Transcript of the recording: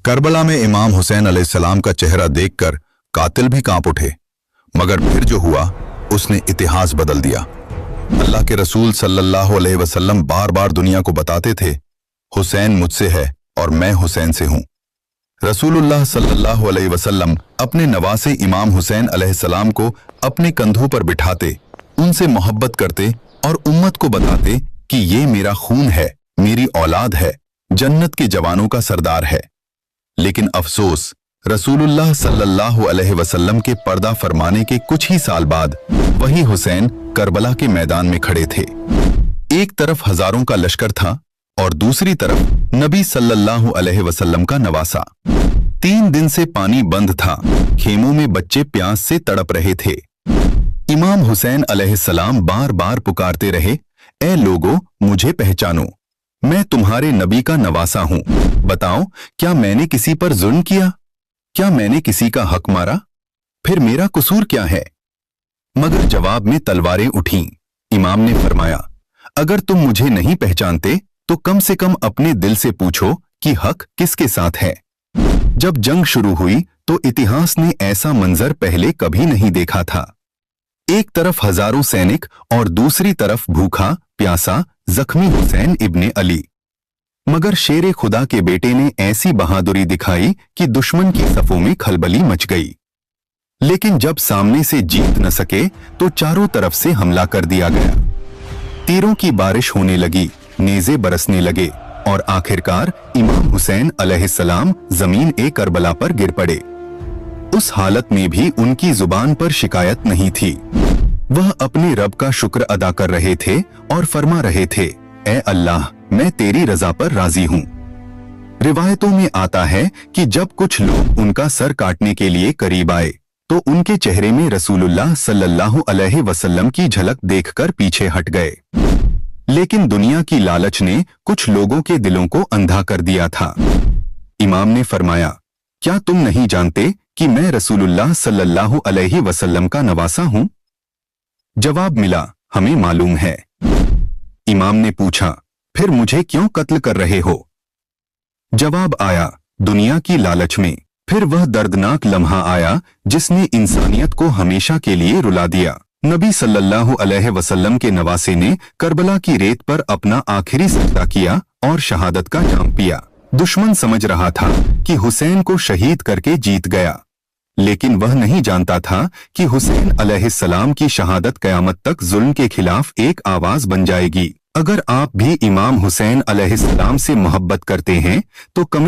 Karbala में इमाम हुसैन अलैहिस्सलाम का चेहरा देखकर कातिल भी कांप उठे, मगर फिर जो हुआ उसने इतिहास बदल दिया। अल्लाह के रसूल सल्लल्लाहु अलैहि वसल्लम बार बार दुनिया को बताते थे, हुसैन मुझसे है और मैं हुसैन से हूं। रसूलुल्लाह सल्लल्लाहु अलैहि वसल्लम अपने नवासे इमाम हुसैन अलैहिस्सलाम को अपने कंधों पर बिठाते, उनसे मोहब्बत करते और उम्मत को बताते कि ये मेरा खून है, मेरी औलाद है, जन्नत के जवानों का सरदार है। लेकिन अफसोस, रसूलुल्लाह सल्लल्लाहु अलैहि वसल्लम के पर्दा फरमाने के कुछ ही साल बाद वही हुसैन करबला के मैदान में खड़े थे। एक तरफ हजारों का लश्कर था और दूसरी तरफ नबी सल्लल्लाहु अलैहि वसल्लम का नवासा। 3 दिन से पानी बंद था, खेमों में बच्चे प्यास से तड़प रहे थे। इमाम हुसैन अलैहिस्सलाम बार बार पुकारते रहे, ए लोगों, मुझे पहचानो, मैं तुम्हारे नबी का नवासा हूं। बताओ, क्या मैंने किसी पर जुल्म किया? क्या मैंने किसी का हक मारा? फिर मेरा कसूर क्या है? मगर जवाब में तलवारें उठीं। इमाम ने फरमाया, अगर तुम मुझे नहीं पहचानते तो कम से कम अपने दिल से पूछो कि हक किसके साथ है। जब जंग शुरू हुई तो इतिहास ने ऐसा मंजर पहले कभी नहीं देखा था। एक तरफ हजारों सैनिक और दूसरी तरफ भूखा प्यासा जख्मी हुसैन इब्ने अली। मगर शेरे खुदा के बेटे ने ऐसी बहादुरी दिखाई कि दुश्मन की सफों में खलबली मच गई। लेकिन जब सामने से जीत न सके तो चारों तरफ से हमला कर दिया गया। तीरों की बारिश होने लगी, नेज़े बरसने लगे और आखिरकार इमाम हुसैन अलैहिस्सलाम जमीन ए करबला पर गिर पड़े। उस हालत में भी उनकी जुबान पर शिकायत नहीं थी। वह अपने रब का शुक्र अदा कर रहे थे और फरमा रहे थे, ए अल्लाह, मैं तेरी रजा पर राजी हूं। रिवायतों में आता है कि जब कुछ लोग उनका सर काटने के लिए करीब आए तो उनके चेहरे में रसूलुल्लाह सल्लल्लाहु अलैहि वसल्लम की झलक देखकर पीछे हट गए। लेकिन दुनिया की लालच ने कुछ लोगों के दिलों को अंधा कर दिया था। इमाम ने फरमाया, क्या तुम नहीं जानते कि मैं रसूलुल्लाह सल्लल्लाहु अलैहि वसल्लम का नवासा हूं? जवाब मिला, हमें मालूम है। इमाम ने पूछा, फिर मुझे क्यों कत्ल कर रहे हो? जवाब आया, दुनिया की लालच में। फिर वह दर्दनाक लम्हा आया जिसने इंसानियत को हमेशा के लिए रुला दिया। नबी सल्लल्लाहु अलैहि वसल्लम के नवासे ने करबला की रेत पर अपना आखिरी सजदा किया और शहादत का जाम पिया। दुश्मन समझ रहा था कि हुसैन को शहीद करके जीत गया, लेकिन वह नहीं जानता था कि हुसैन अलैहिस्सलाम की शहादत क़यामत तक जुल्म के खिलाफ एक आवाज बन जाएगी। अगर आप भी इमाम हुसैन अलैहिस्सलाम से मोहब्बत करते हैं तो कमेंट